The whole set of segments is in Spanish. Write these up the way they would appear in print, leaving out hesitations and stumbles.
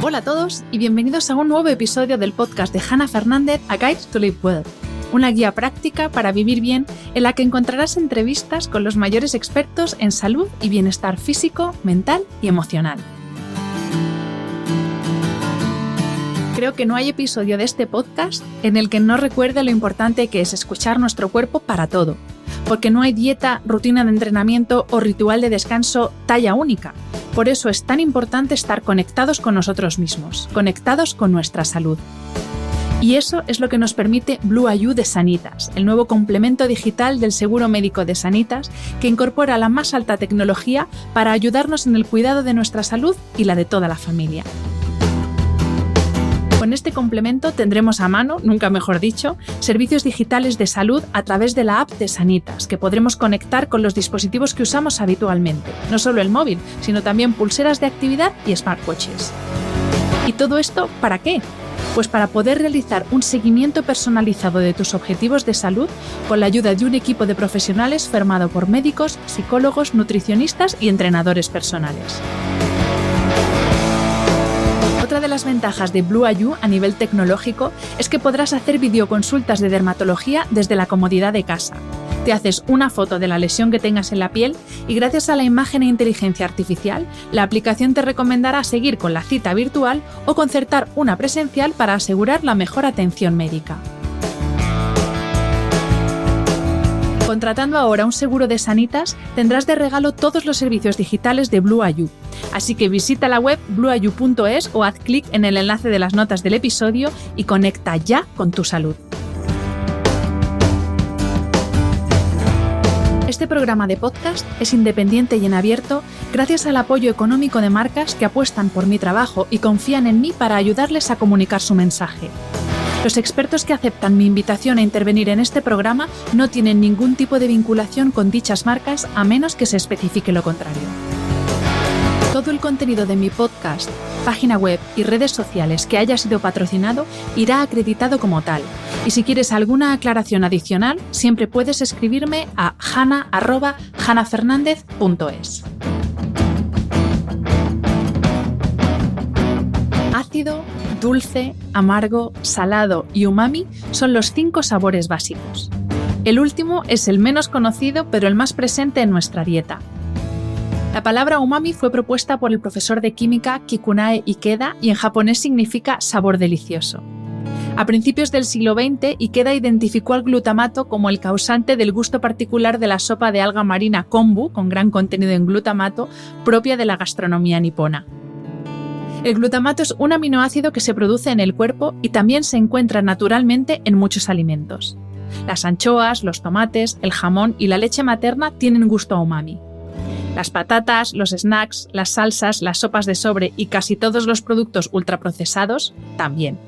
Hola a todos y bienvenidos a un nuevo episodio del podcast de Hannah Fernández, A Guide to Live Well, una guía práctica para vivir bien en la que encontrarás entrevistas con los mayores expertos en salud y bienestar físico, mental y emocional. Creo que no hay episodio de este podcast en el que no recuerde lo importante que es escuchar nuestro cuerpo para todo, porque no hay dieta, rutina de entrenamiento o ritual de descanso talla única. Por eso es tan importante estar conectados con nosotros mismos, conectados con nuestra salud. Y eso es lo que nos permite BlueIU de Sanitas, el nuevo complemento digital del seguro médico de Sanitas que incorpora la más alta tecnología para ayudarnos en el cuidado de nuestra salud y la de toda la familia. Con este complemento tendremos a mano, nunca mejor dicho, servicios digitales de salud a través de la app de Sanitas, que podremos conectar con los dispositivos que usamos habitualmente, no solo el móvil, sino también pulseras de actividad y smartwatches. ¿Y todo esto para qué? Pues para poder realizar un seguimiento personalizado de tus objetivos de salud con la ayuda de un equipo de profesionales formado por médicos, psicólogos, nutricionistas y entrenadores personales. Otra de las ventajas de BlueIU a nivel tecnológico es que podrás hacer videoconsultas de dermatología desde la comodidad de casa. Te haces una foto de la lesión que tengas en la piel y gracias a la imagen e inteligencia artificial, la aplicación te recomendará seguir con la cita virtual o concertar una presencial para asegurar la mejor atención médica. Contratando ahora un seguro de Sanitas, tendrás de regalo todos los servicios digitales de BlueIU. Así que visita la web blueiu.es o haz clic en el enlace de las notas del episodio y conecta ya con tu salud. Este programa de podcast es independiente y en abierto gracias al apoyo económico de marcas que apuestan por mi trabajo y confían en mí para ayudarles a comunicar su mensaje. Los expertos que aceptan mi invitación a intervenir en este programa no tienen ningún tipo de vinculación con dichas marcas a menos que se especifique lo contrario. Todo el contenido de mi podcast, página web y redes sociales que haya sido patrocinado irá acreditado como tal. Y si quieres alguna aclaración adicional, siempre puedes escribirme a hannah@hannahfernandez.es. Ácido, dulce, amargo, salado y umami son los 5 sabores básicos. El último es el menos conocido pero el más presente en nuestra dieta. La palabra umami fue propuesta por el profesor de química Kikunae Ikeda y en japonés significa sabor delicioso. A principios del siglo XX, Ikeda identificó al glutamato como el causante del gusto particular de la sopa de alga marina kombu, con gran contenido en glutamato, propia de la gastronomía nipona. El glutamato es un aminoácido que se produce en el cuerpo y también se encuentra naturalmente en muchos alimentos. Las anchoas, los tomates, el jamón y la leche materna tienen gusto a umami. Las patatas, los snacks, las salsas, las sopas de sobre y casi todos los productos ultraprocesados también.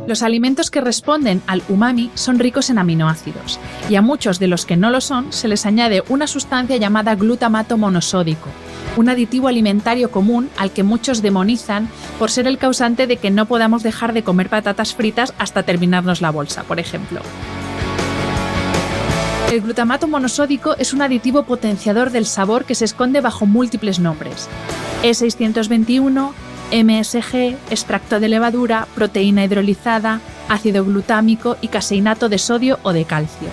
Los alimentos que responden al umami son ricos en aminoácidos y a muchos de los que no lo son se les añade una sustancia llamada glutamato monosódico, un aditivo alimentario común al que muchos demonizan por ser el causante de que no podamos dejar de comer patatas fritas hasta terminarnos la bolsa, por ejemplo. El glutamato monosódico es un aditivo potenciador del sabor que se esconde bajo múltiples nombres: E621, MSG, extracto de levadura, proteína hidrolizada, ácido glutámico y caseinato de sodio o de calcio.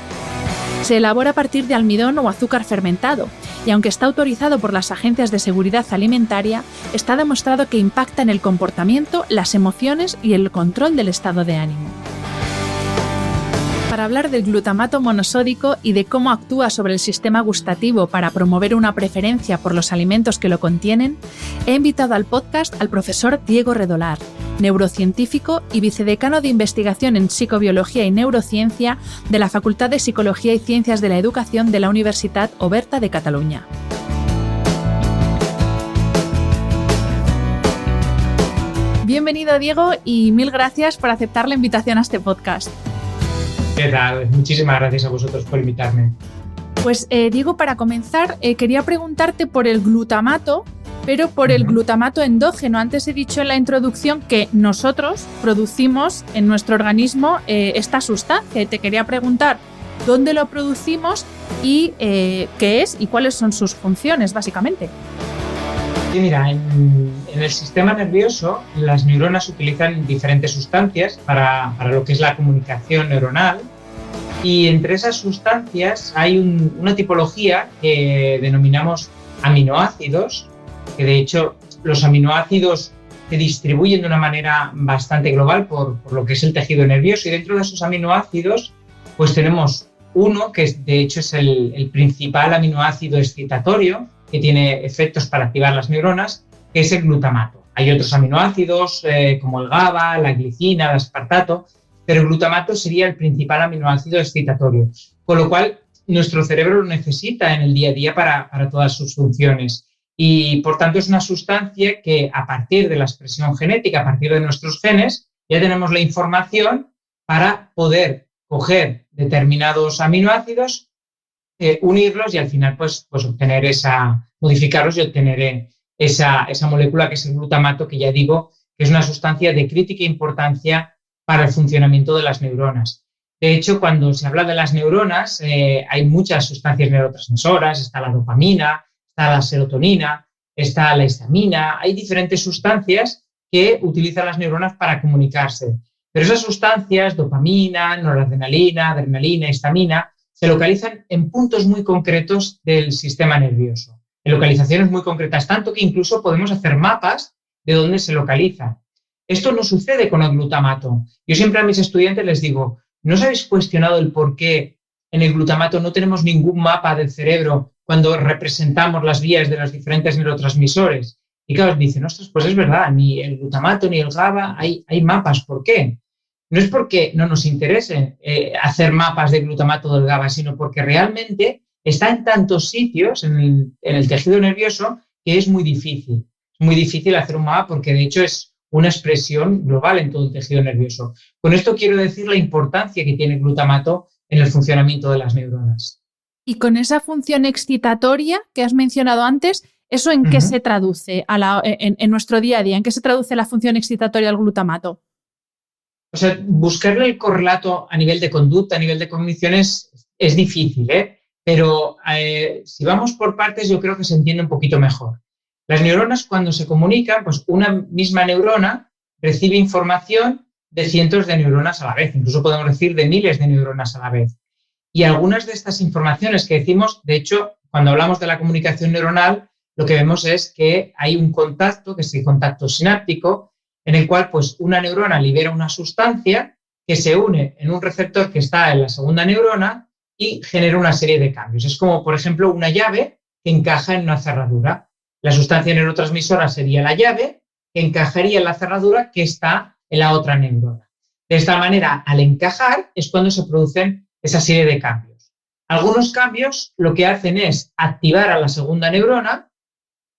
Se elabora a partir de almidón o azúcar fermentado y aunque está autorizado por las agencias de seguridad alimentaria, está demostrado que impacta en el comportamiento, las emociones y el control del estado de ánimo. Para hablar del glutamato monosódico y de cómo actúa sobre el sistema gustativo para promover una preferencia por los alimentos que lo contienen, he invitado al podcast al profesor Diego Redolar, neurocientífico y vicedecano de investigación en psicobiología y neurociencia de la Facultad de Psicología y Ciencias de la Educación de la Universitat Oberta de Cataluña. Bienvenido, Diego, y mil gracias por aceptar la invitación a este podcast. ¿Qué tal? Muchísimas gracias a vosotros por invitarme. Pues Diego, para comenzar, quería preguntarte por el glutamato, pero por el glutamato endógeno. Antes he dicho en la introducción que nosotros producimos en nuestro organismo esta sustancia y te quería preguntar dónde lo producimos y qué es y cuáles son sus funciones, básicamente. Sí, mira, en el sistema nervioso las neuronas utilizan diferentes sustancias para lo que es la comunicación neuronal y entre esas sustancias hay una tipología que denominamos aminoácidos, que de hecho los aminoácidos se distribuyen de una manera bastante global por lo que es el tejido nervioso y dentro de esos aminoácidos pues tenemos uno que de hecho es el principal aminoácido excitatorio que tiene efectos para activar las neuronas, que es el glutamato. Hay otros aminoácidos como el GABA, la glicina, el aspartato, pero el glutamato sería el principal aminoácido excitatorio, con lo cual nuestro cerebro lo necesita en el día a día para todas sus funciones. Y por tanto es una sustancia que a partir de la expresión genética, a partir de nuestros genes, ya tenemos la información para poder coger determinados aminoácidos, unirlos y al final pues obtener modificarlos y obtener esa molécula que es el glutamato, que ya digo que es una sustancia de crítica importancia para el funcionamiento de las neuronas. De hecho, cuando se habla de las neuronas, hay muchas sustancias neurotransmisoras, está la dopamina, está la serotonina, está la histamina, hay diferentes sustancias que utilizan las neuronas para comunicarse. Pero esas sustancias, dopamina, noradrenalina, adrenalina, histamina, se localizan en puntos muy concretos del sistema nervioso, en localizaciones muy concretas, tanto que incluso podemos hacer mapas de dónde se localizan. Esto no sucede con el glutamato. Yo siempre a mis estudiantes les digo, ¿no os habéis cuestionado el por qué en el glutamato no tenemos ningún mapa del cerebro cuando representamos las vías de los diferentes neurotransmisores? Y claro, dicen, ostras, pues es verdad, ni el glutamato ni el GABA hay mapas. ¿Por qué? No es porque no nos interese hacer mapas de glutamato del GABA, sino porque realmente está en tantos sitios en el tejido nervioso que es muy difícil. Es muy difícil hacer un mapa porque de hecho es una expresión global en todo el tejido nervioso. Con esto quiero decir la importancia que tiene el glutamato en el funcionamiento de las neuronas. Y con esa función excitatoria que has mencionado antes, ¿eso en qué se traduce en nuestro día a día? ¿En qué se traduce la función excitatoria del glutamato? O sea, buscarle el correlato a nivel de conducta, a nivel de cognición es difícil, pero si vamos por partes yo creo que se entiende un poquito mejor. Las neuronas cuando se comunican, pues una misma neurona recibe información de cientos de neuronas a la vez, incluso podemos decir de miles de neuronas a la vez. Y algunas de estas informaciones que decimos, de hecho, cuando hablamos de la comunicación neuronal, lo que vemos es que hay un contacto, que es el contacto sináptico, en el cual pues, una neurona libera una sustancia que se une en un receptor que está en la segunda neurona y genera una serie de cambios. Es como, por ejemplo, una llave que encaja en una cerradura. La sustancia neurotransmisora sería la llave que encajaría en la cerradura que está en la otra neurona. De esta manera, al encajar es cuando se producen esa serie de cambios. Algunos cambios lo que hacen es activar a la segunda neurona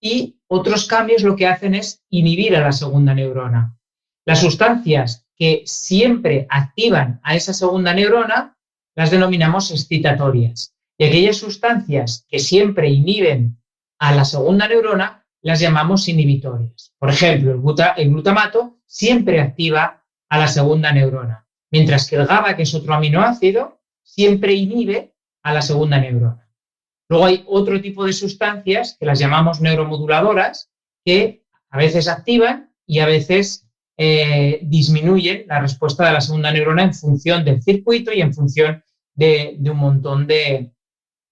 y otros cambios lo que hacen es inhibir a la segunda neurona. Las sustancias que siempre activan a esa segunda neurona las denominamos excitatorias. Y aquellas sustancias que siempre inhiben a la segunda neurona las llamamos inhibitorias. Por ejemplo, el glutamato siempre activa a la segunda neurona, mientras que el GABA, que es otro aminoácido, siempre inhibe a la segunda neurona. Luego hay otro tipo de sustancias que las llamamos neuromoduladoras que a veces activan y a veces disminuyen la respuesta de la segunda neurona en función del circuito y en función de un montón de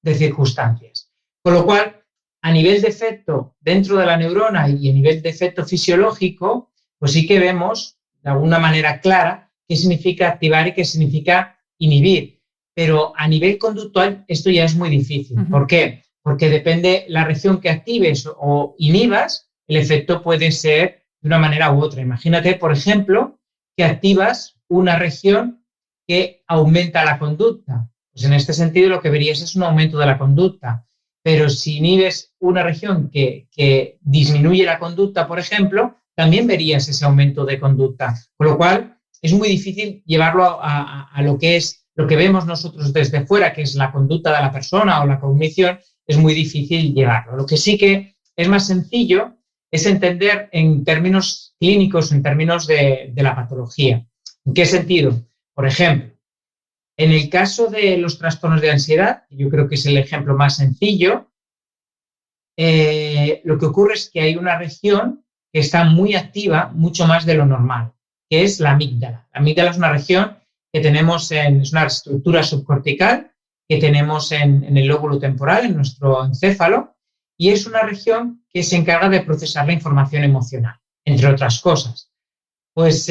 circunstancias. Con lo cual, a nivel de efecto dentro de la neurona y a nivel de efecto fisiológico, pues sí que vemos de alguna manera clara qué significa activar y qué significa inhibir. Pero a nivel conductual esto ya es muy difícil. ¿Por qué? Porque depende la región que actives o inhibas, el efecto puede ser de una manera u otra. Imagínate, por ejemplo, que activas una región que aumenta la conducta. Pues en este sentido lo que verías es un aumento de la conducta. Pero si inhibes una región que disminuye la conducta, por ejemplo, también verías ese aumento de conducta. Con lo cual es muy difícil llevarlo a lo que es lo que vemos nosotros desde fuera, que es la conducta de la persona o la cognición, es muy difícil llevarlo. Lo que sí que es más sencillo es entender en términos clínicos, en términos de la patología. ¿En qué sentido? Por ejemplo, en el caso de los trastornos de ansiedad, yo creo que es el ejemplo más sencillo, lo que ocurre es que hay una región que está muy activa, mucho más de lo normal, que es la amígdala. La amígdala es una región que tenemos es una estructura subcortical que tenemos en el lóbulo temporal, en nuestro encéfalo, y es una región que se encarga de procesar la información emocional, entre otras cosas. Pues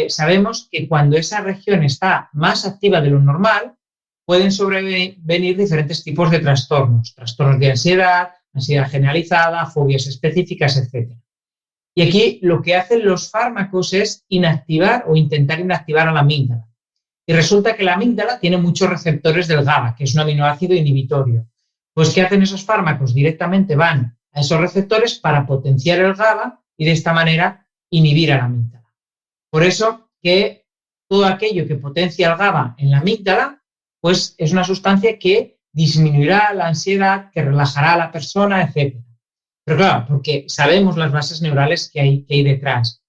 sabemos que cuando esa región está más activa de lo normal, pueden sobrevenir diferentes tipos de trastornos, trastornos de ansiedad generalizada, fobias específicas, etc. Y aquí lo que hacen los fármacos es inactivar o intentar inactivar a la amígdala. Y resulta que la amígdala tiene muchos receptores del GABA, que es un aminoácido inhibitorio. Pues, ¿qué hacen esos fármacos? Directamente van a esos receptores para potenciar el GABA y de esta manera inhibir a la amígdala. Por eso que todo aquello que potencia el GABA en la amígdala, pues es una sustancia que disminuirá la ansiedad, que relajará a la persona, etc. Pero claro, porque sabemos las bases neurales que hay detrás.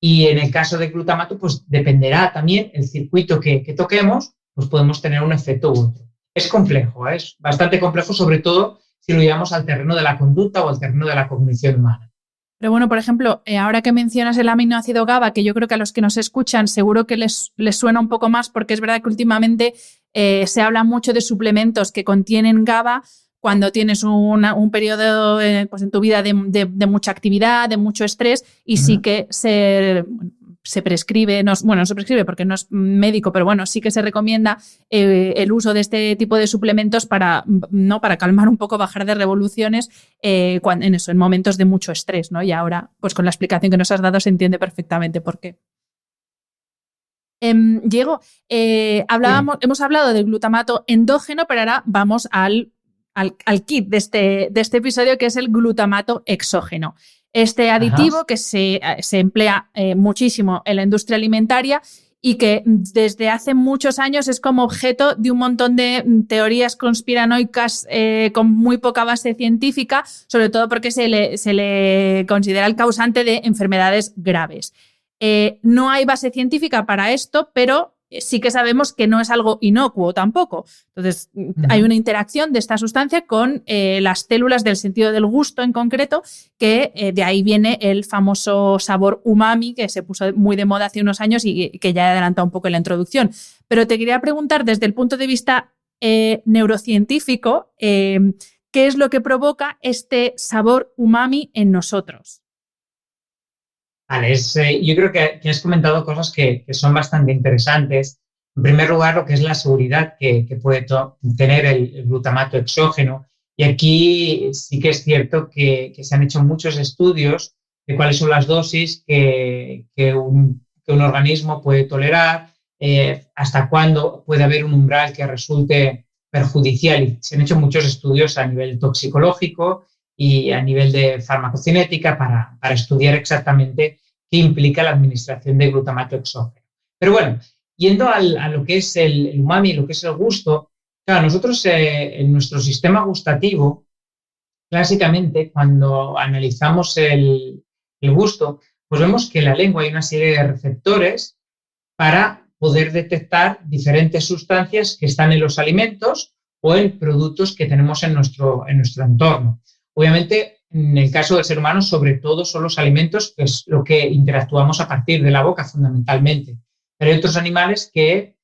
Y en el caso de glutamato, pues dependerá también el circuito que toquemos, pues podemos tener un efecto u otro. Es complejo, es bastante complejo, sobre todo si lo llevamos al terreno de la conducta o al terreno de la cognición humana. Pero bueno, por ejemplo, ahora que mencionas el aminoácido GABA, que yo creo que a los que nos escuchan seguro que les suena un poco más, porque es verdad que últimamente se habla mucho de suplementos que contienen GABA cuando tienes un periodo pues en tu vida de mucha actividad, de mucho estrés, y sí que se prescribe, no se prescribe porque no es médico, pero bueno, sí que se recomienda el uso de este tipo de suplementos para calmar un poco, bajar de revoluciones en momentos de mucho estrés, ¿no? Y ahora, pues con la explicación que nos has dado se entiende perfectamente por qué. Diego, hemos hablado del glutamato endógeno, pero ahora vamos al kit de este episodio, que es el glutamato exógeno. Este aditivo que se emplea muchísimo en la industria alimentaria y que desde hace muchos años es como objeto de un montón de teorías conspiranoicas con muy poca base científica, sobre todo porque se le considera el causante de enfermedades graves. No hay base científica para esto, pero sí que sabemos que no es algo inocuo tampoco. Entonces, hay una interacción de esta sustancia con las células del sentido del gusto en concreto, que de ahí viene el famoso sabor umami, que se puso muy de moda hace unos años y que ya he adelantado un poco en la introducción. Pero te quería preguntar, desde el punto de vista neurocientífico, ¿qué es lo que provoca este sabor umami en nosotros? Vale, yo creo que has comentado cosas que son bastante interesantes. En primer lugar, lo que es la seguridad que puede tener el glutamato exógeno. Y aquí sí que es cierto que se han hecho muchos estudios de cuáles son las dosis que un organismo puede tolerar, hasta cuándo puede haber un umbral que resulte perjudicial. Y se han hecho muchos estudios a nivel toxicológico y a nivel de farmacocinética para estudiar exactamente qué implica la administración de glutamato exógeno. Pero bueno, yendo a lo que es el umami, lo que es el gusto, claro, nosotros en nuestro sistema gustativo, clásicamente, cuando analizamos el gusto, pues vemos que en la lengua hay una serie de receptores para poder detectar diferentes sustancias que están en los alimentos o en productos que tenemos en nuestro entorno. Obviamente, en el caso del ser humano, sobre todo son los alimentos, que es lo que interactuamos a partir de la boca fundamentalmente. Pero hay otros animales que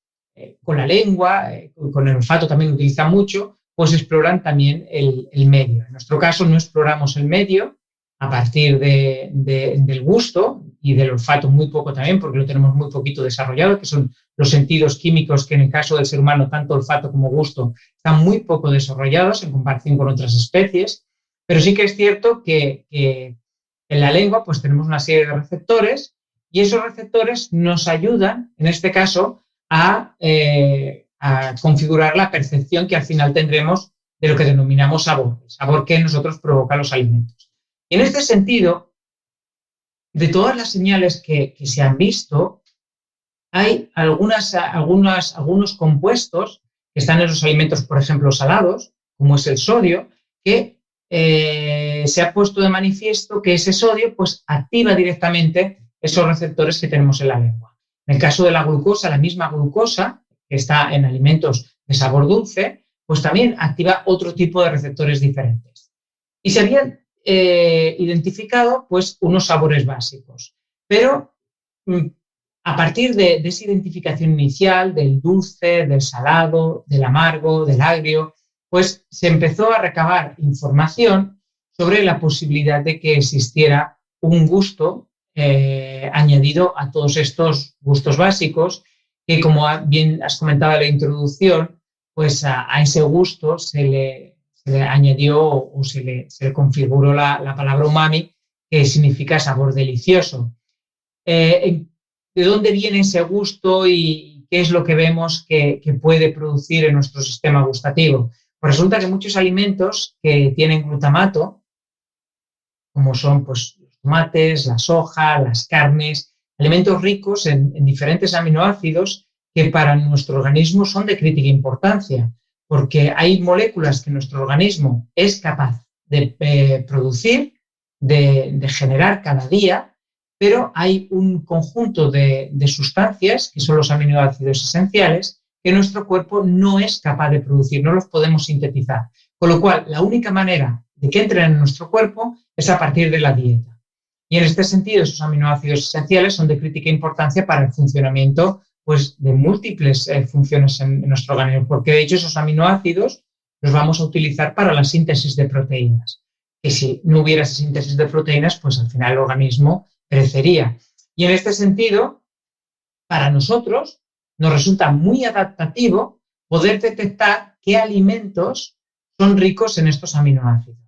con la lengua, con el olfato también utilizan mucho, pues exploran también el medio. En nuestro caso no exploramos el medio a partir del gusto y del olfato muy poco también, porque lo tenemos muy poquito desarrollado, que son los sentidos químicos que en el caso del ser humano, tanto olfato como gusto, están muy poco desarrollados en comparación con otras especies. Pero sí que es cierto que en la lengua pues tenemos una serie de receptores y esos receptores nos ayudan, en este caso, a configurar la percepción que al final tendremos de lo que denominamos sabor, el sabor que en nosotros provoca los alimentos. Y en este sentido, de todas las señales que se han visto, hay algunos compuestos que están en los alimentos, por ejemplo, salados, como es el sodio, que se ha puesto de manifiesto que ese sodio pues, activa directamente esos receptores que tenemos en la lengua. En el caso de la glucosa, la misma glucosa que está en alimentos de sabor dulce, pues también activa otro tipo de receptores diferentes. Y se habían identificado pues, unos sabores básicos. Pero a partir de esa identificación inicial del dulce, del salado, del amargo, del agrio, pues se empezó a recabar información sobre la posibilidad de que existiera un gusto añadido a todos estos gustos básicos, que como bien has comentado en la introducción, pues a ese gusto se le añadió o se le configuró la palabra umami, que significa sabor delicioso. ¿De dónde viene ese gusto y qué es lo que vemos que puede producir en nuestro sistema gustativo? Pues resulta que muchos alimentos que tienen glutamato, como son pues, los tomates, la soja, las carnes, alimentos ricos en diferentes aminoácidos que para nuestro organismo son de crítica importancia, porque hay moléculas que nuestro organismo es capaz de producir, de generar cada día, pero hay un conjunto de sustancias, que son los aminoácidos esenciales, que nuestro cuerpo no es capaz de producir, no los podemos sintetizar. Con lo cual, la única manera de que entren en nuestro cuerpo es a partir de la dieta. Y en este sentido, esos aminoácidos esenciales son de crítica importancia para el funcionamiento pues, de múltiples funciones en nuestro organismo, porque de hecho esos aminoácidos los vamos a utilizar para la síntesis de proteínas. Que si no hubiera esa síntesis de proteínas, pues al final el organismo perecería. Y en este sentido, para nosotros nos resulta muy adaptativo poder detectar qué alimentos son ricos en estos aminoácidos.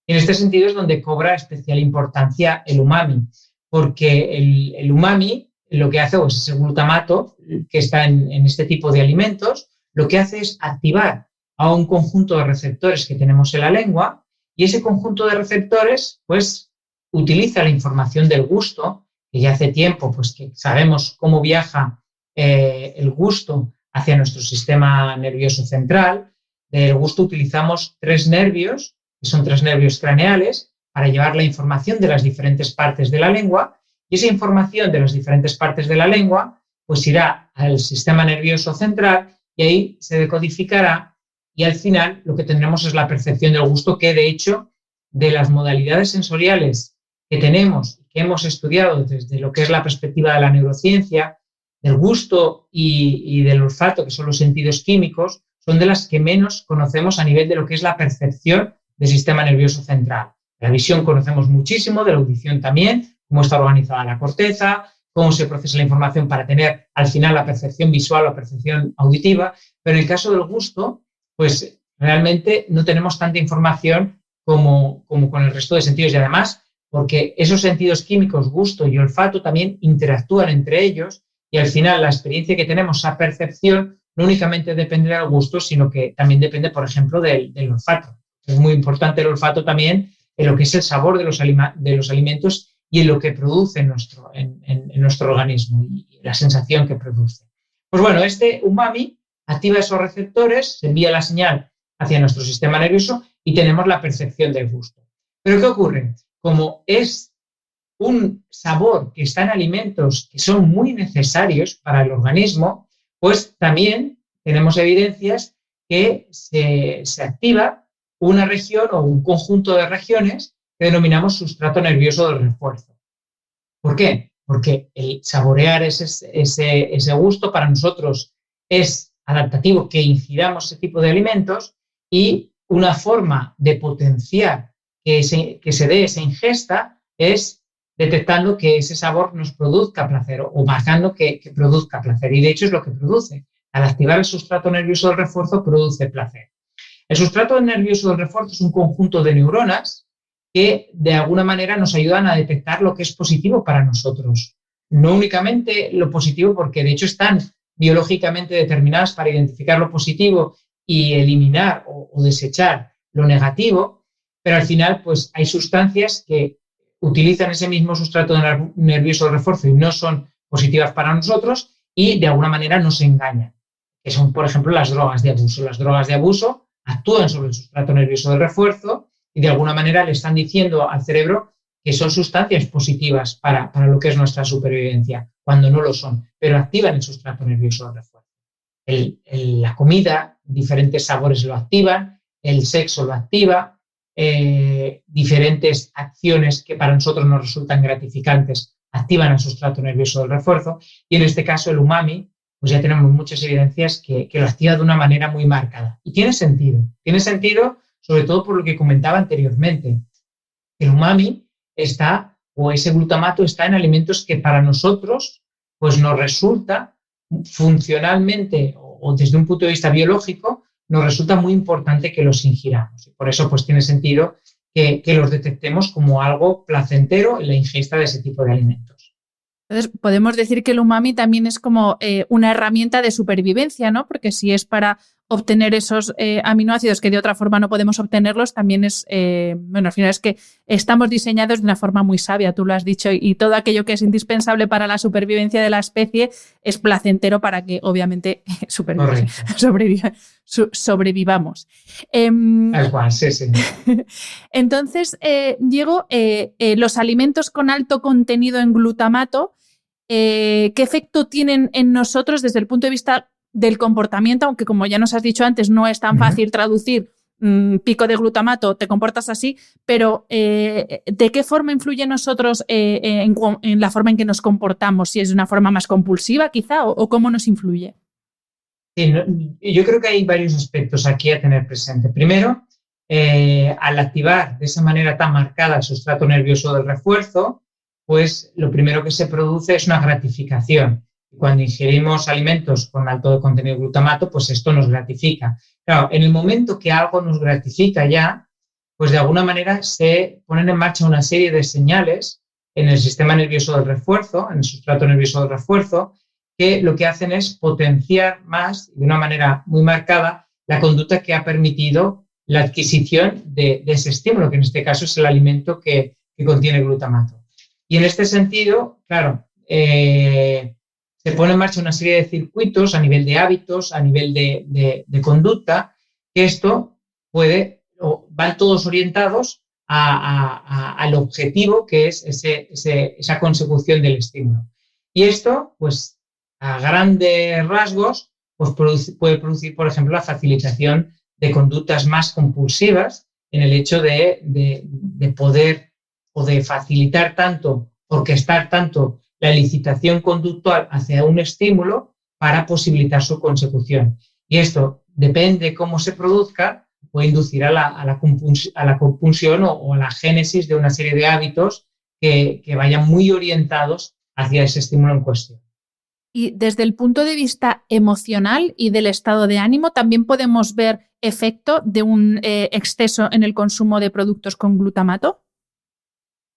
Y en este sentido es donde cobra especial importancia el umami, porque el umami lo que hace, o es ese glutamato que está en este tipo de alimentos, lo que hace es activar a un conjunto de receptores que tenemos en la lengua, y ese conjunto de receptores pues utiliza la información del gusto, que ya hace tiempo pues, que sabemos cómo viaja el gusto hacia nuestro sistema nervioso central. Del gusto utilizamos 3 nervios, que son 3 nervios craneales, para llevar la información de las diferentes partes de la lengua, y esa información de las diferentes partes de la lengua pues irá al sistema nervioso central y ahí se decodificará, y al final lo que tendremos es la percepción del gusto, que de hecho de las modalidades sensoriales que tenemos, que hemos estudiado desde lo que es la perspectiva de la neurociencia, del gusto y del olfato, que son los sentidos químicos, son de las que menos conocemos a nivel de lo que es la percepción del sistema nervioso central. De la visión conocemos muchísimo, de la audición también, cómo está organizada la corteza, cómo se procesa la información para tener al final la percepción visual o percepción auditiva, pero en el caso del gusto, pues realmente no tenemos tanta información como con el resto de sentidos, y además porque esos sentidos químicos, gusto y olfato, también interactúan entre ellos, y al final la experiencia que tenemos, esa percepción, no únicamente depende del gusto, sino que también depende, por ejemplo, del olfato. Es muy importante el olfato también en lo que es el sabor de los alimentos y en lo que produce en nuestro organismo y la sensación que produce. Pues bueno, este umami activa esos receptores, se envía la señal hacia nuestro sistema nervioso y tenemos la percepción del gusto. ¿Pero qué ocurre? Como es un sabor que está en alimentos que son muy necesarios para el organismo, pues también tenemos evidencias que se activa una región o un conjunto de regiones que denominamos sustrato nervioso de refuerzo. ¿Por qué? Porque el saborear ese gusto para nosotros es adaptativo, que ingiramos ese tipo de alimentos, y una forma de potenciar que se dé esa ingesta es detectando que ese sabor nos produzca placer o marcando que produzca placer. Y de hecho es lo que produce. Al activar el sustrato nervioso del refuerzo produce placer. El sustrato nervioso del refuerzo es un conjunto de neuronas que de alguna manera nos ayudan a detectar lo que es positivo para nosotros. No únicamente lo positivo, porque de hecho están biológicamente determinadas para identificar lo positivo y eliminar o desechar lo negativo, pero al final pues hay sustancias que utilizan ese mismo sustrato nervioso de refuerzo y no son positivas para nosotros y de alguna manera nos engañan, que son, por ejemplo, las drogas de abuso. Las drogas de abuso actúan sobre el sustrato nervioso de refuerzo y de alguna manera le están diciendo al cerebro que son sustancias positivas para lo que es nuestra supervivencia, cuando no lo son, pero activan el sustrato nervioso de refuerzo. La comida, diferentes sabores lo activan, el sexo lo activa, diferentes acciones que para nosotros nos resultan gratificantes activan el sustrato nervioso del refuerzo, y en este caso el umami, pues ya tenemos muchas evidencias que lo activa de una manera muy marcada. Y tiene sentido sobre todo por lo que comentaba anteriormente. El umami o ese glutamato está en alimentos que para nosotros pues nos resulta funcionalmente o desde un punto de vista biológico, nos resulta muy importante que los ingiramos. Y por eso pues tiene sentido que los detectemos como algo placentero en la ingesta de ese tipo de alimentos. Entonces, podemos decir que el umami también es como una herramienta de supervivencia, ¿no? Porque si es para obtener esos aminoácidos que de otra forma no podemos obtenerlos, también es, al final es que estamos diseñados de una forma muy sabia, tú lo has dicho, y todo aquello que es indispensable para la supervivencia de la especie es placentero para que obviamente sobrevivamos. Tal cual, sí. Entonces, Diego, los alimentos con alto contenido en glutamato, ¿qué efecto tienen en nosotros desde el punto de vista del comportamiento? Aunque como ya nos has dicho antes, no es tan fácil traducir pico de glutamato, te comportas así, pero ¿de qué forma influye en nosotros en la forma en que nos comportamos? Si es de una forma más compulsiva quizá, o cómo nos influye. Sí, yo creo que hay varios aspectos aquí a tener presente. Primero, al activar de esa manera tan marcada el sustrato nervioso del refuerzo, pues lo primero que se produce es una gratificación. Cuando ingerimos alimentos con alto contenido de glutamato, pues esto nos gratifica. Claro, en el momento que algo nos gratifica ya, pues de alguna manera se ponen en marcha una serie de señales en el sistema nervioso del refuerzo, en el sustrato nervioso del refuerzo, que lo que hacen es potenciar más, de una manera muy marcada, la conducta que ha permitido la adquisición de ese estímulo, que en este caso es el alimento que contiene glutamato. Y en este sentido, claro, se pone en marcha una serie de circuitos a nivel de hábitos, a nivel de conducta, que esto van todos orientados al objetivo que es esa consecución del estímulo. Y esto, pues, a grandes rasgos, pues puede producir, por ejemplo, la facilitación de conductas más compulsivas en el hecho de poder o de facilitar tanto, orquestar tanto la elicitación conductual hacia un estímulo para posibilitar su consecución. Y esto, depende de cómo se produzca, puede inducir a la compulsión o a la génesis de una serie de hábitos que vayan muy orientados hacia ese estímulo en cuestión. Y desde el punto de vista emocional y del estado de ánimo, ¿también podemos ver efecto de un exceso en el consumo de productos con glutamato?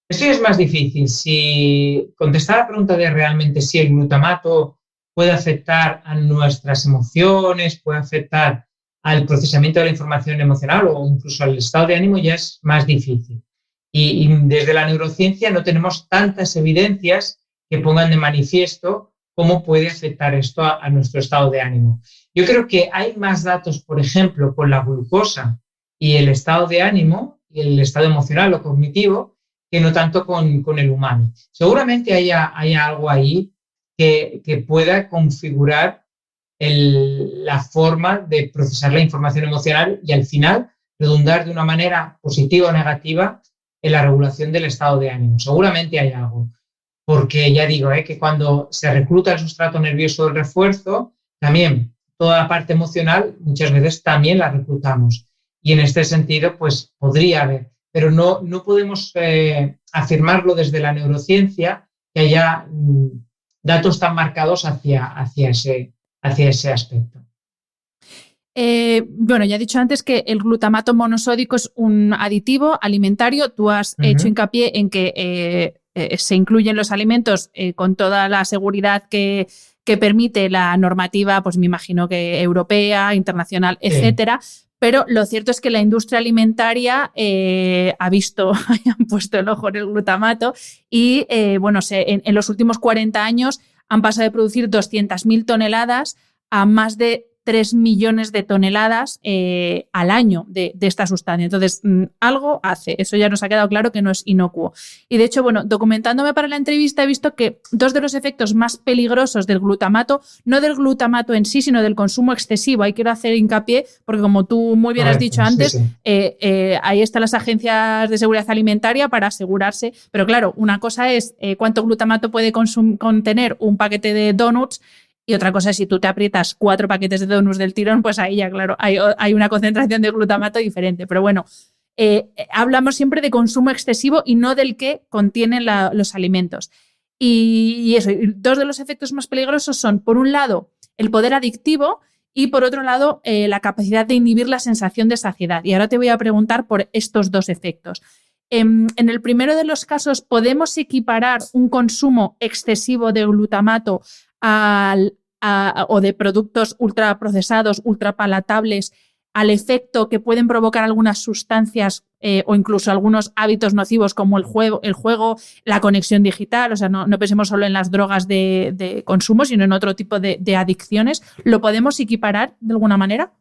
Esto es más difícil. Si contestar la pregunta de realmente si el glutamato puede afectar a nuestras emociones, puede afectar al procesamiento de la información emocional o incluso al estado de ánimo, ya es más difícil. Y desde la neurociencia no tenemos tantas evidencias que pongan de manifiesto cómo puede afectar esto a nuestro estado de ánimo. Yo creo que hay más datos, por ejemplo, con la glucosa y el estado de ánimo, y el estado emocional o cognitivo, que no tanto con el umami. Seguramente haya algo ahí que pueda configurar la forma de procesar la información emocional y al final redundar de una manera positiva o negativa en la regulación del estado de ánimo. Seguramente hay algo, porque ya digo que cuando se recluta el sustrato nervioso del refuerzo, también toda la parte emocional muchas veces también la reclutamos. Y en este sentido, pues podría haber. Pero no podemos afirmarlo desde la neurociencia que haya datos tan marcados hacia ese aspecto. Ya he dicho antes que el glutamato monosódico es un aditivo alimentario. Tú has hecho hincapié en que se incluyen los alimentos con toda la seguridad que permite la normativa, pues me imagino que europea, internacional, etcétera. Pero lo cierto es que la industria alimentaria hayan puesto el ojo en el glutamato y en los últimos 40 años han pasado de producir 200.000 toneladas a más de 3 millones de toneladas al año de esta sustancia. Entonces, algo hace. Eso ya nos ha quedado claro que no es inocuo. Y de hecho, bueno, documentándome para la entrevista he visto que 2 de los efectos más peligrosos del glutamato, no del glutamato en sí, sino del consumo excesivo. Ahí quiero hacer hincapié, porque como tú muy bien has dicho antes, ahí están las agencias de seguridad alimentaria para asegurarse. Pero claro, una cosa es cuánto glutamato puede contener un paquete de donuts, y otra cosa es si tú te aprietas 4 paquetes de donuts del tirón, pues ahí ya, claro, hay una concentración de glutamato diferente. Pero bueno, hablamos siempre de consumo excesivo y no del que contienen los alimentos. Y eso, 2 de los efectos más peligrosos son, por un lado, el poder adictivo y, por otro lado, la capacidad de inhibir la sensación de saciedad. Y ahora te voy a preguntar por estos 2 efectos. En el primero de los casos, ¿podemos equiparar un consumo excesivo de glutamato o de productos ultraprocesados, ultrapalatables, al efecto que pueden provocar algunas sustancias o incluso algunos hábitos nocivos como el juego, la conexión digital? O sea, no pensemos solo en las drogas de consumo, sino en otro tipo de adicciones. ¿Lo podemos equiparar de alguna manera?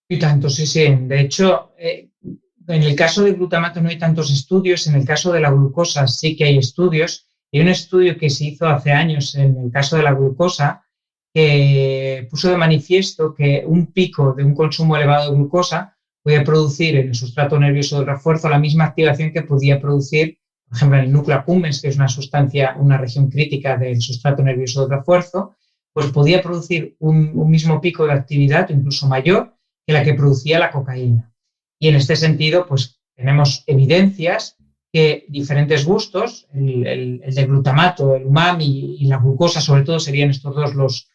Y tanto, sí. De hecho, en el caso del glutamato no hay tantos estudios. En el caso de la glucosa sí que hay estudios. Hay un estudio que se hizo hace años en el caso de la glucosa que puso de manifiesto que un pico de un consumo elevado de glucosa podía producir en el sustrato nervioso del refuerzo la misma activación que podía producir, por ejemplo, en el núcleo accumbens, que es una sustancia, una región crítica del sustrato nervioso del refuerzo, pues podía producir un mismo pico de actividad o incluso mayor que la que producía la cocaína. Y en este sentido, pues tenemos evidencias que diferentes gustos, el de glutamato, el umami y la glucosa sobre todo serían estos 2 los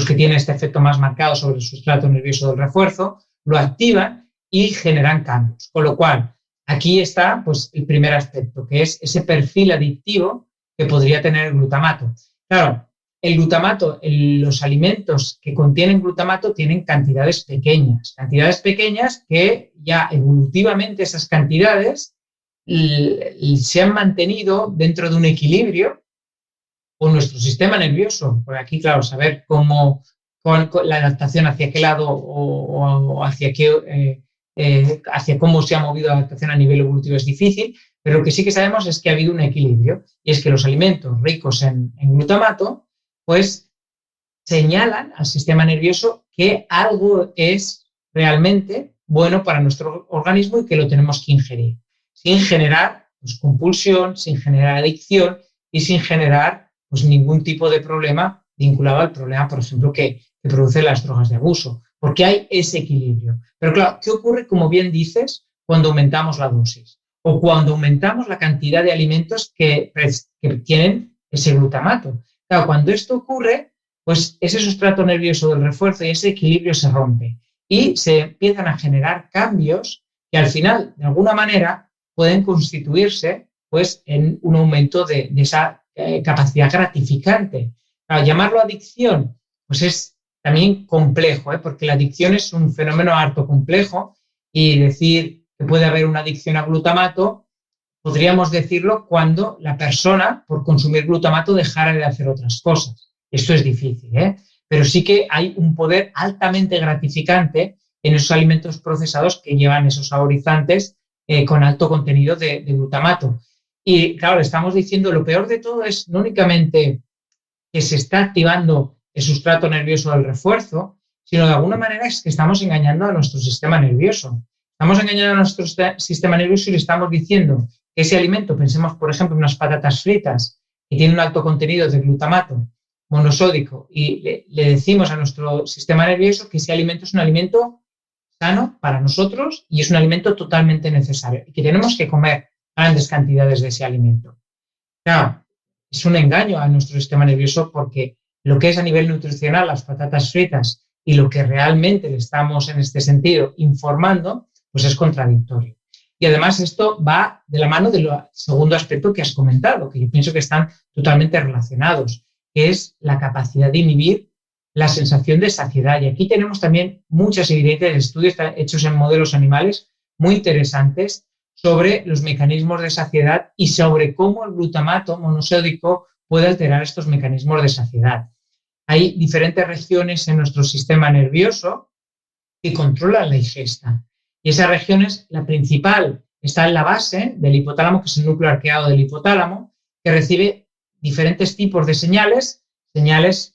que tienen este efecto más marcado sobre el sustrato nervioso del refuerzo, lo activan y generan cambios. Con lo cual, aquí está pues, el primer aspecto, que es ese perfil adictivo que podría tener el glutamato. Claro, el glutamato, los alimentos que contienen glutamato tienen cantidades pequeñas que ya evolutivamente esas cantidades se han mantenido dentro de un equilibrio con nuestro sistema nervioso. Por aquí, claro, saber cómo la adaptación hacia qué lado o hacia cómo se ha movido la adaptación a nivel evolutivo es difícil, pero lo que sí que sabemos es que ha habido un equilibrio y es que los alimentos ricos en glutamato pues señalan al sistema nervioso que algo es realmente bueno para nuestro organismo y que lo tenemos que ingerir, sin generar pues, compulsión, sin generar adicción y sin generar pues, ningún tipo de problema vinculado al problema, por ejemplo, que producen las drogas de abuso, porque hay ese equilibrio. Pero claro, ¿qué ocurre, como bien dices, cuando aumentamos la dosis o cuando aumentamos la cantidad de alimentos que tienen ese glutamato? Claro, cuando esto ocurre, pues ese sustrato nervioso del refuerzo y ese equilibrio se rompe y se empiezan a generar cambios que al final, de alguna manera, pueden constituirse pues, en un aumento de esa capacidad gratificante. Claro, llamarlo adicción, pues es también complejo, porque la adicción es un fenómeno harto complejo y decir que puede haber una adicción a glutamato, podríamos decirlo cuando la persona, por consumir glutamato, dejara de hacer otras cosas. Esto es difícil, pero sí que hay un poder altamente gratificante en esos alimentos procesados que llevan esos saborizantes con alto contenido de glutamato. Y claro, le estamos diciendo, lo peor de todo es no únicamente que se está activando el sustrato nervioso del refuerzo, sino de alguna manera es que estamos engañando a nuestro sistema nervioso. Estamos engañando a nuestro sistema nervioso y le estamos diciendo que ese alimento, pensemos por ejemplo en unas patatas fritas que tienen un alto contenido de glutamato monosódico y le decimos a nuestro sistema nervioso que ese alimento es un alimento sano para nosotros y es un alimento totalmente necesario y que tenemos que comer grandes cantidades de ese alimento. Claro, es un engaño a nuestro sistema nervioso porque lo que es a nivel nutricional las patatas fritas y lo que realmente le estamos en este sentido informando, pues es contradictorio. Y además esto va de la mano del segundo aspecto que has comentado, que yo pienso que están totalmente relacionados, que es la capacidad de inhibir la sensación de saciedad. Y aquí tenemos también muchas evidencias de estudios hechos en modelos animales muy interesantes sobre los mecanismos de saciedad y sobre cómo el glutamato monosódico puede alterar estos mecanismos de saciedad. hay diferentes regiones en nuestro sistema nervioso que controlan la ingesta. Y esas regiones, la principal está en la base del hipotálamo, que es el núcleo arqueado del hipotálamo, que recibe diferentes tipos de señales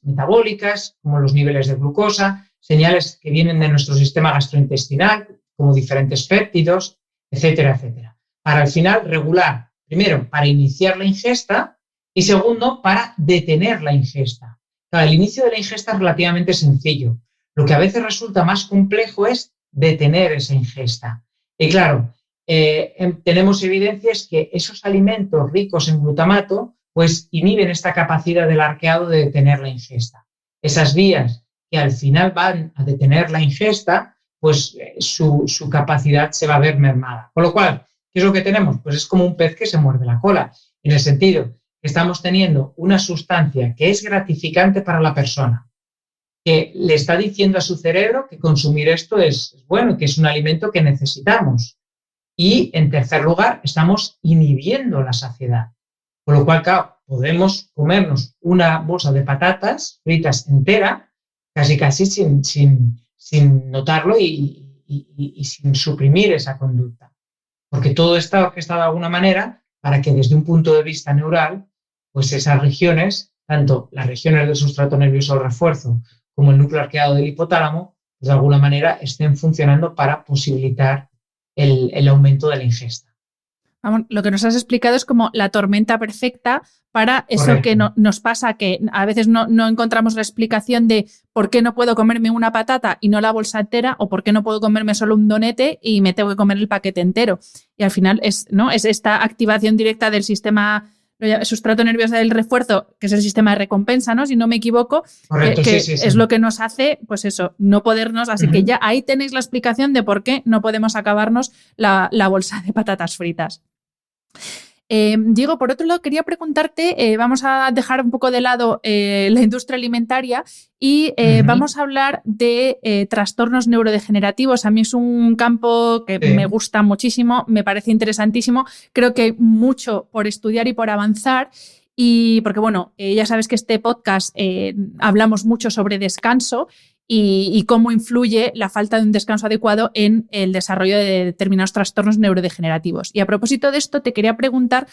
metabólicas, como los niveles de glucosa, señales que vienen de nuestro sistema gastrointestinal, como diferentes péptidos, etcétera, etcétera. Para al final regular, primero, para iniciar la ingesta y segundo, para detener la ingesta. Claro, el inicio de la ingesta es relativamente sencillo. Lo que a veces resulta más complejo es detener esa ingesta. Y claro, tenemos evidencias que esos alimentos ricos en glutamato pues inhiben esta capacidad del arqueado de detener la ingesta. Esas vías que al final van a detener la ingesta, pues su capacidad se va a ver mermada. Con lo cual, ¿qué es lo que tenemos? Pues es como un pez que se muerde la cola, en el sentido que estamos teniendo una sustancia que es gratificante para la persona, que le está diciendo a su cerebro que consumir esto es bueno, que es un alimento que necesitamos. Y, en tercer lugar, estamos inhibiendo la saciedad. Con lo cual, claro, podemos comernos una bolsa de patatas fritas entera, casi sin notarlo y sin suprimir esa conducta. Porque todo está orquestado de alguna manera para que desde un punto de vista neural, pues esas regiones, tanto las regiones del sustrato nervioso al refuerzo como el núcleo arqueado del hipotálamo, pues de alguna manera estén funcionando para posibilitar el aumento de la ingesta. Vamos, lo que nos has explicado es como la tormenta perfecta para eso. Correcto. Que nos pasa, que a veces no encontramos la explicación de por qué no puedo comerme una patata y no la bolsa entera, o por qué no puedo comerme solo un donete y me tengo que comer el paquete entero. Y al final es esta activación directa del sistema sustrato nervioso del refuerzo, que es el sistema de recompensa, ¿no? Si no me equivoco, correcto, que sí. es lo que nos hace, pues eso, no podernos. Así que ya ahí tenéis la explicación de por qué no podemos acabarnos la bolsa de patatas fritas. Diego, por otro lado, quería preguntarte, vamos a dejar un poco de lado la industria alimentaria y vamos a hablar de trastornos neurodegenerativos. A mí es un campo que me gusta muchísimo, me parece interesantísimo. Creo que hay mucho por estudiar y por avanzar. Y porque, bueno, ya sabes que este podcast hablamos mucho sobre descanso y cómo influye la falta de un descanso adecuado en el desarrollo de determinados trastornos neurodegenerativos. Y a propósito de esto, te quería preguntar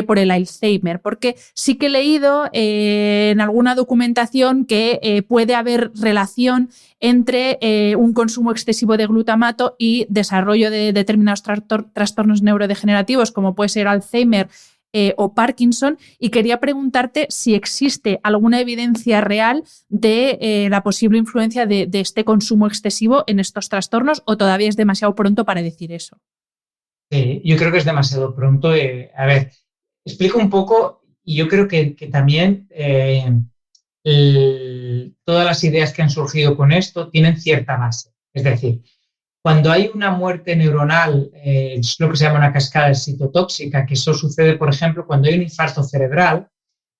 por el Alzheimer, porque sí que he leído en alguna documentación que puede haber relación entre un consumo excesivo de glutamato y desarrollo de determinados trastornos neurodegenerativos, como puede ser Alzheimer o Parkinson, y quería preguntarte si existe alguna evidencia real de la posible influencia de este consumo excesivo en estos trastornos, o todavía es demasiado pronto para decir eso. Sí, yo creo que es demasiado pronto. A ver, explico un poco, y yo creo que también todas las ideas que han surgido con esto tienen cierta base. Es decir, cuando hay una muerte neuronal, es lo que se llama una cascada excitotóxica, que eso sucede, por ejemplo, cuando hay un infarto cerebral,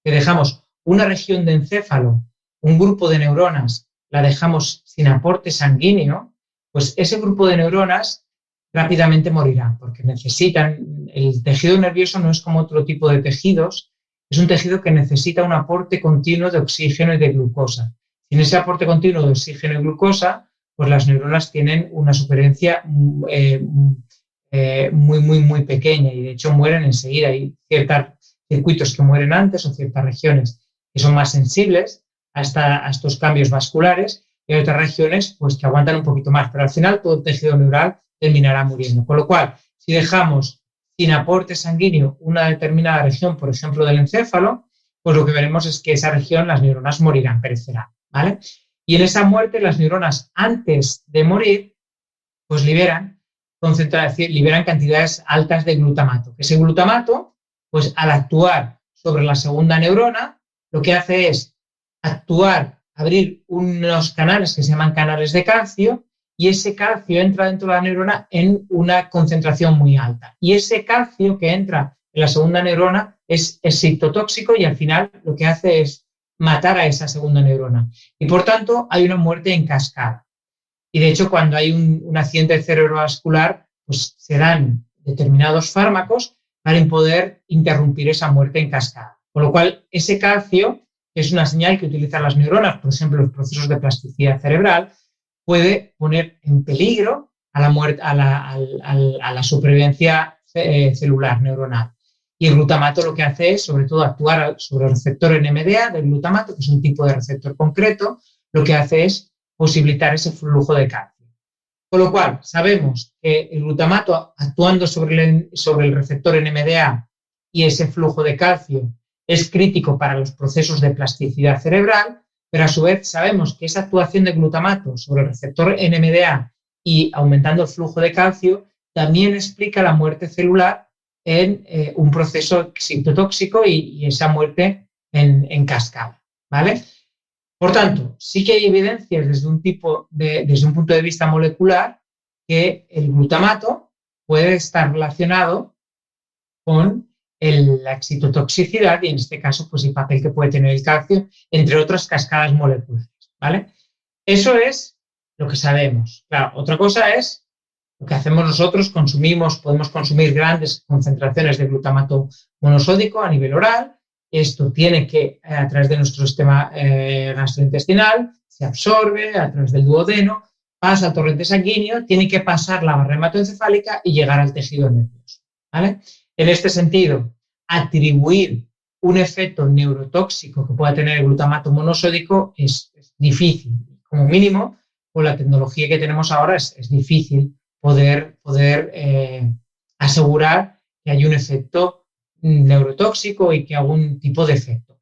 que dejamos una región de encéfalo, un grupo de neuronas, la dejamos sin aporte sanguíneo, pues ese grupo de neuronas rápidamente morirá, porque el tejido nervioso no es como otro tipo de tejidos, es un tejido que necesita un aporte continuo de oxígeno y de glucosa. Sin ese aporte continuo de oxígeno y glucosa, pues las neuronas tienen una supervivencia muy pequeña y de hecho mueren enseguida. Hay ciertos circuitos que mueren antes o ciertas regiones que son más sensibles a estos cambios vasculares y hay otras regiones pues, que aguantan un poquito más, pero al final todo el tejido neural terminará muriendo. Con lo cual, si dejamos sin aporte sanguíneo una determinada región, por ejemplo del encéfalo, pues lo que veremos es que esa región, las neuronas morirán, perecerán, ¿vale? Y en esa muerte, las neuronas, antes de morir, pues liberan cantidades altas de glutamato. Ese glutamato, pues al actuar sobre la segunda neurona, lo que hace es abrir unos canales que se llaman canales de calcio, y ese calcio entra dentro de la neurona en una concentración muy alta. Y ese calcio que entra en la segunda neurona es excitotóxico y al final lo que hace es matar a esa segunda neurona. Y por tanto hay una muerte en cascada. Y de hecho cuando hay un accidente cerebrovascular, pues se dan determinados fármacos para poder interrumpir esa muerte en cascada. Con lo cual ese calcio es una señal que utilizan las neuronas, por ejemplo, los procesos de plasticidad cerebral, puede poner en peligro a la supervivencia celular neuronal. Y el glutamato lo que hace es, sobre todo, actuar sobre el receptor NMDA del glutamato, que es un tipo de receptor concreto, lo que hace es posibilitar ese flujo de calcio. Con lo cual, sabemos que el glutamato, actuando sobre el receptor NMDA y ese flujo de calcio, es crítico para los procesos de plasticidad cerebral, pero a su vez sabemos que esa actuación de glutamato sobre el receptor NMDA y aumentando el flujo de calcio también explica la muerte celular en un proceso citotóxico y esa muerte en cascada, ¿vale? Por tanto, sí que hay evidencias desde un punto de vista molecular que el glutamato puede estar relacionado con la excitotoxicidad y en este caso pues el papel que puede tener el calcio, entre otras cascadas moleculares, ¿vale? Eso es lo que sabemos. Claro, otra cosa es lo que hacemos nosotros, podemos consumir grandes concentraciones de glutamato monosódico a nivel oral. Esto tiene que, a través de nuestro sistema gastrointestinal, se absorbe a través del duodeno, pasa al torrente sanguíneo, tiene que pasar la barrera hematoencefálica y llegar al tejido nervioso, ¿vale? En este sentido, atribuir un efecto neurotóxico que pueda tener el glutamato monosódico es difícil. Como mínimo, con la tecnología que tenemos ahora es difícil poder asegurar que hay un efecto neurotóxico y que algún tipo de efecto.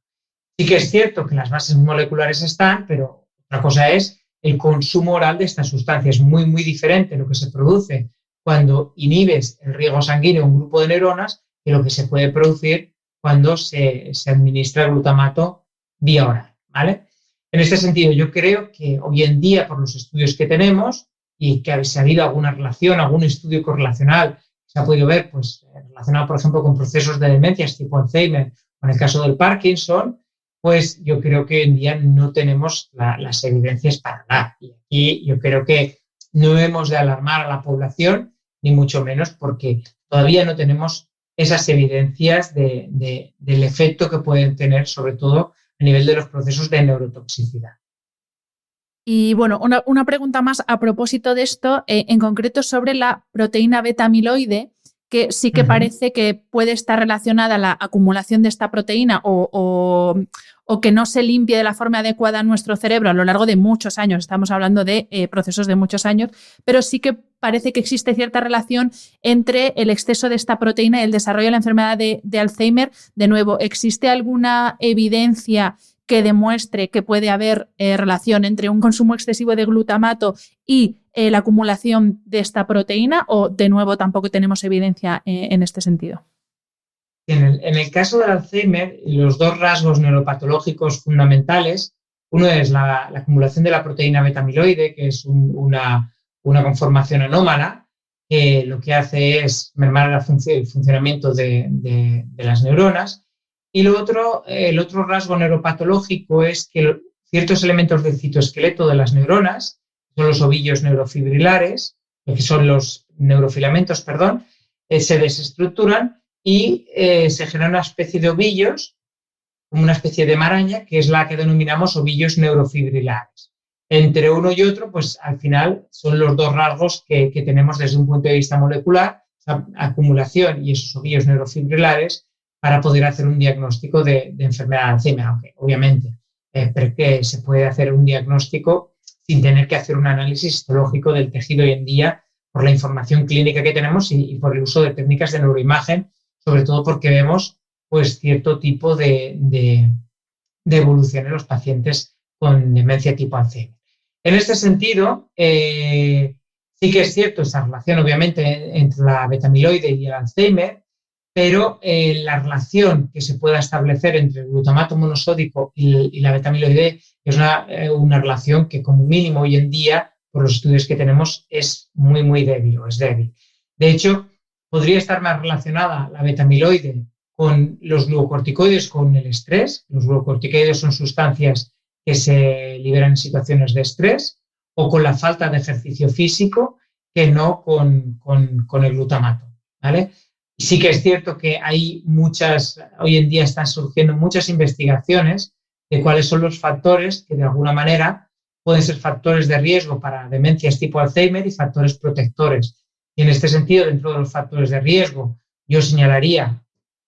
Sí que es cierto que las bases moleculares están, pero otra cosa es el consumo oral de esta sustancia. Es muy, muy diferente lo que se produce cuando inhibes el riego sanguíneo a un grupo de neuronas que lo que se puede producir cuando se administra el glutamato vía oral, ¿vale? En este sentido, yo creo que hoy en día, por los estudios que tenemos, y que si ha habido alguna relación, algún estudio correlacional, se ha podido ver, pues, relacionado, por ejemplo, con procesos de demencias tipo Alzheimer o en el caso del Parkinson, pues yo creo que hoy en día no tenemos las evidencias para nada. Y aquí yo creo que no hemos de alarmar a la población, ni mucho menos, porque todavía no tenemos esas evidencias del efecto que pueden tener, sobre todo a nivel de los procesos de neurotoxicidad. Y bueno, una pregunta más a propósito de esto, en concreto sobre la proteína beta-amiloide, que sí que parece que puede estar relacionada la acumulación de esta proteína o que no se limpie de la forma adecuada en nuestro cerebro a lo largo de muchos años. Estamos hablando de procesos de muchos años, pero sí que parece que existe cierta relación entre el exceso de esta proteína y el desarrollo de la enfermedad de Alzheimer. De nuevo, ¿existe alguna evidencia que demuestre que puede haber relación entre un consumo excesivo de glutamato y la acumulación de esta proteína, o de nuevo tampoco tenemos evidencia en este sentido? En el caso del Alzheimer, los dos rasgos neuropatológicos fundamentales, uno es la acumulación de la proteína beta-amiloide, que es una conformación anómala, que lo que hace es mermar el funcionamiento de las neuronas. Y el otro rasgo neuropatológico es que ciertos elementos del citoesqueleto de las neuronas, son los ovillos neurofibrilares, que son los neurofilamentos, perdón, se desestructuran y se genera una especie de ovillos, como una especie de maraña, que es la que denominamos ovillos neurofibrilares. Entre uno y otro, pues al final son los dos rasgos que tenemos desde un punto de vista molecular, esa acumulación y esos ovillos neurofibrilares, para poder hacer un diagnóstico de enfermedad de Alzheimer, aunque obviamente que se puede hacer un diagnóstico sin tener que hacer un análisis histológico del tejido hoy en día por la información clínica que tenemos y por el uso de técnicas de neuroimagen, sobre todo porque vemos pues cierto tipo de evolución en los pacientes con demencia tipo Alzheimer. En este sentido, sí que es cierto esa relación obviamente entre la beta-amiloide y el Alzheimer, pero la relación que se pueda establecer entre el glutamato monosódico y la beta-amiloide es una relación que como mínimo hoy en día, por los estudios que tenemos, es muy, muy débil o es débil. De hecho, podría estar más relacionada la beta-amiloide con los glucocorticoides, con el estrés. Los glucocorticoides son sustancias que se liberan en situaciones de estrés, o con la falta de ejercicio físico, que no con el glutamato, ¿vale? Y sí que es cierto que hoy en día están surgiendo muchas investigaciones de cuáles son los factores que de alguna manera pueden ser factores de riesgo para demencias tipo Alzheimer y factores protectores. Y en este sentido, dentro de los factores de riesgo, yo señalaría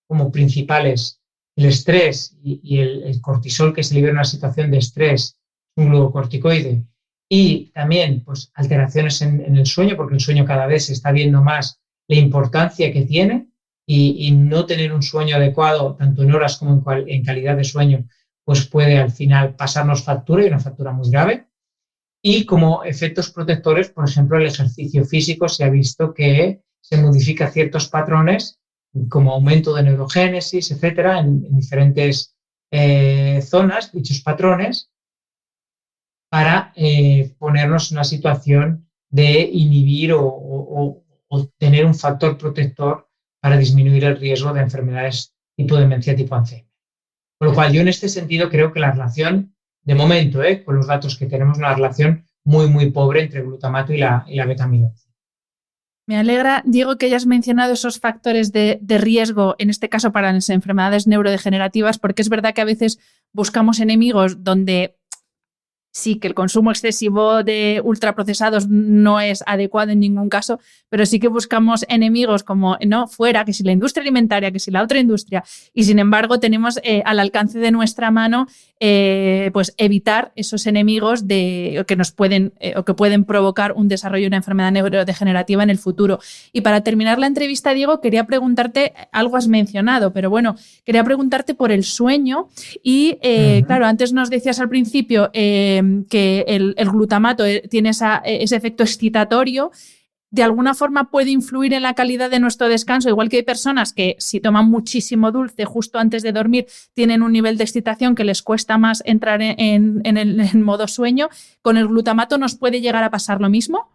como principales el estrés y el cortisol que se libera en una situación de estrés, un glucocorticoide, y también pues, alteraciones en el sueño, porque el sueño cada vez se está viendo más la importancia que tiene y no tener un sueño adecuado, tanto en horas como en calidad de sueño, pues puede al final pasarnos factura y una factura muy grave. Y como efectos protectores, por ejemplo, el ejercicio físico se ha visto que se modifica ciertos patrones como aumento de neurogénesis, etcétera, en diferentes zonas, dichos patrones, para ponernos en una situación de inhibir o tener un factor protector para disminuir el riesgo de enfermedades tipo demencia tipo Alzheimer. Con lo cual, yo en este sentido creo que la relación, de momento, con los datos que tenemos, una relación muy, muy pobre entre el glutamato y la beta-amiloide. Me alegra, Diego, que hayas mencionado esos factores de riesgo, en este caso para las enfermedades neurodegenerativas, porque es verdad que a veces buscamos enemigos donde sí que el consumo excesivo de ultraprocesados no es adecuado en ningún caso, pero sí que buscamos enemigos como no fuera, que si la industria alimentaria, que si la otra industria, y sin embargo tenemos al alcance de nuestra mano pues evitar esos enemigos que nos pueden o que pueden provocar un desarrollo de una enfermedad neurodegenerativa en el futuro. Y para terminar la entrevista, Diego, quería preguntarte, algo has mencionado, pero bueno, quería preguntarte por el sueño y claro, antes nos decías al principio que el glutamato tiene ese efecto excitatorio. De alguna forma puede influir en la calidad de nuestro descanso, igual que hay personas que si toman muchísimo dulce justo antes de dormir tienen un nivel de excitación que les cuesta más entrar en modo sueño. ¿Con el glutamato nos puede llegar a pasar lo mismo?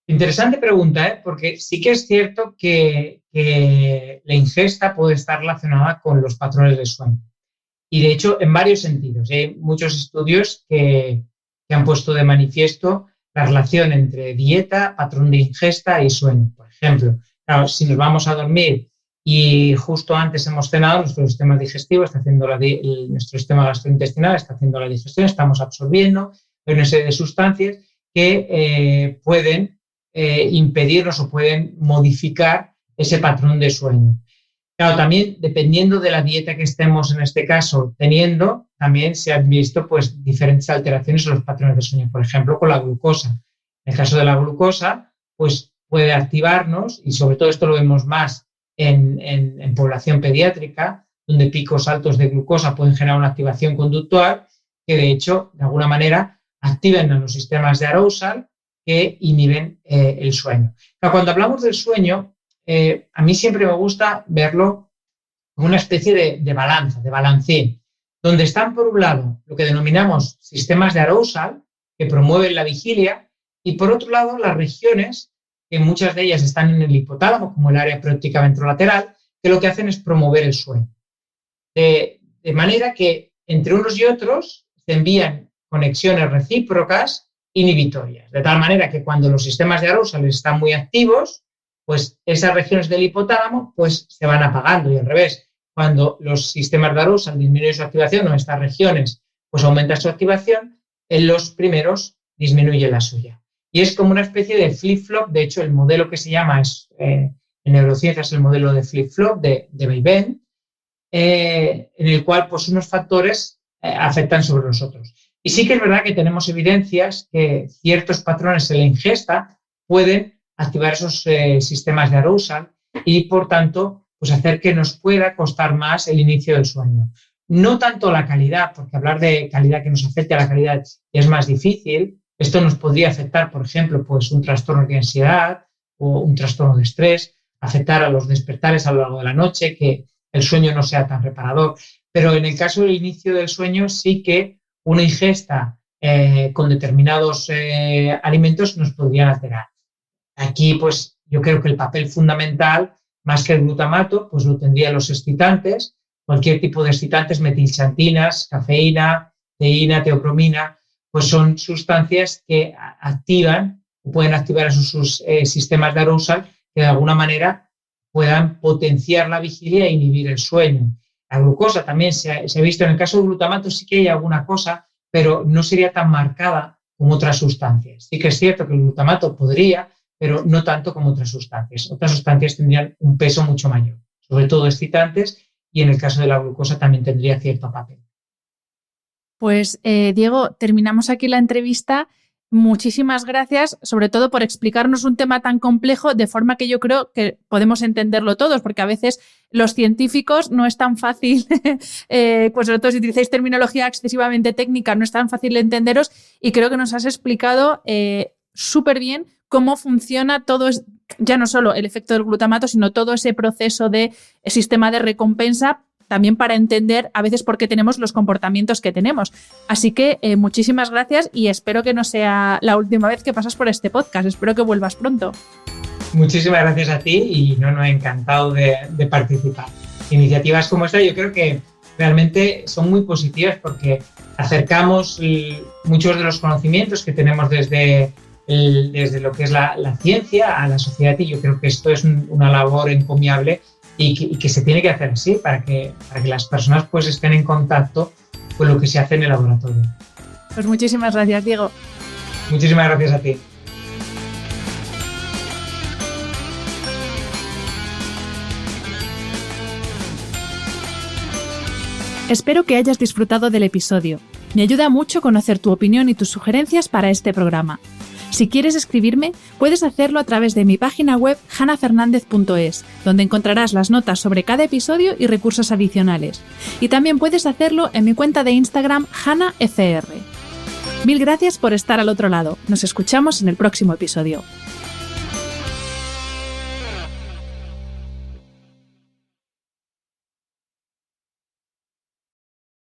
Interesante pregunta, porque sí que es cierto que la ingesta puede estar relacionada con los patrones de sueño. Y de hecho, en varios sentidos. Hay muchos estudios que han puesto de manifiesto la relación entre dieta, patrón de ingesta y sueño. Por ejemplo, claro, si nos vamos a dormir y justo antes hemos cenado, nuestro sistema digestivo está haciendo nuestro sistema gastrointestinal está haciendo la digestión, estamos absorbiendo una serie de sustancias que pueden impedirnos o pueden modificar ese patrón de sueño. Claro, también dependiendo de la dieta que estemos en este caso teniendo, también se han visto pues diferentes alteraciones en los patrones de sueño, por ejemplo, con la glucosa. En el caso de la glucosa, pues puede activarnos, y sobre todo esto lo vemos más en población pediátrica, donde picos altos de glucosa pueden generar una activación conductual que de hecho, de alguna manera, activan a los sistemas de arousal que inhiben el sueño. Claro, cuando hablamos del sueño, a mí siempre me gusta verlo como una especie de balanza, de balancín, donde están por un lado lo que denominamos sistemas de arousal, que promueven la vigilia, y por otro lado las regiones, que muchas de ellas están en el hipotálamo, como el área preóptica ventrolateral, que lo que hacen es promover el sueño. De manera que entre unos y otros se envían conexiones recíprocas inhibitorias, de tal manera que cuando los sistemas de arousal están muy activos, pues esas regiones del hipotálamo pues, se van apagando, y al revés, cuando los sistemas de arousal disminuyen su activación o estas regiones pues aumenta su activación, en los primeros disminuye la suya. Y es como una especie de flip-flop. De hecho, el modelo que se llama en neurociencias el modelo de flip-flop de Beiben, en el cual pues, unos factores afectan sobre los otros. Y sí que es verdad que tenemos evidencias que ciertos patrones en la ingesta pueden activar esos sistemas de arousal y, por tanto, pues hacer que nos pueda costar más el inicio del sueño. No tanto la calidad, porque hablar de calidad que nos afecte a la calidad es más difícil. Esto nos podría afectar, por ejemplo, pues un trastorno de ansiedad o un trastorno de estrés, afectar a los despertares a lo largo de la noche, que el sueño no sea tan reparador. Pero en el caso del inicio del sueño sí que una ingesta con determinados alimentos nos podrían alterar. Aquí, pues, yo creo que el papel fundamental, más que el glutamato, pues lo tendrían los excitantes, cualquier tipo de excitantes, metilxantinas, cafeína, teína, teobromina, pues son sustancias que activan o pueden activar esos sistemas de arousal que de alguna manera puedan potenciar la vigilia e inhibir el sueño. La glucosa también se ha visto, en el caso del glutamato sí que hay alguna cosa, pero no sería tan marcada como otras sustancias. Sí que es cierto que el glutamato podría, pero no tanto como otras sustancias. Otras sustancias tendrían un peso mucho mayor, sobre todo excitantes, y en el caso de la glucosa también tendría cierto papel. Pues Diego, terminamos aquí la entrevista. Muchísimas gracias, sobre todo por explicarnos un tema tan complejo de forma que yo creo que podemos entenderlo todos, porque a veces los científicos no es tan fácil, pues sobre todo si utilizáis terminología excesivamente técnica, no es tan fácil de entenderos, y creo que nos has explicado súper bien cómo funciona todo, ya no solo el efecto del glutamato, sino todo ese proceso de sistema de recompensa, también para entender a veces por qué tenemos los comportamientos que tenemos. Así que muchísimas gracias y espero que no sea la última vez que pasas por este podcast. Espero que vuelvas pronto. Muchísimas gracias a ti y encantado de participar. Iniciativas como esta yo creo que realmente son muy positivas porque acercamos muchos de los conocimientos que tenemos desde lo que es la ciencia a la sociedad, y yo creo que esto es una labor encomiable y que se tiene que hacer así para que las personas pues estén en contacto con lo que se hace en el laboratorio. Pues muchísimas gracias, Diego. Muchísimas gracias a ti. Espero que hayas disfrutado del episodio. Me ayuda mucho conocer tu opinión y tus sugerencias para este programa. Si quieres escribirme, puedes hacerlo a través de mi página web hanafernandez.es, donde encontrarás las notas sobre cada episodio y recursos adicionales. Y también puedes hacerlo en mi cuenta de Instagram hanafr. Mil gracias por estar al otro lado. Nos escuchamos en el próximo episodio.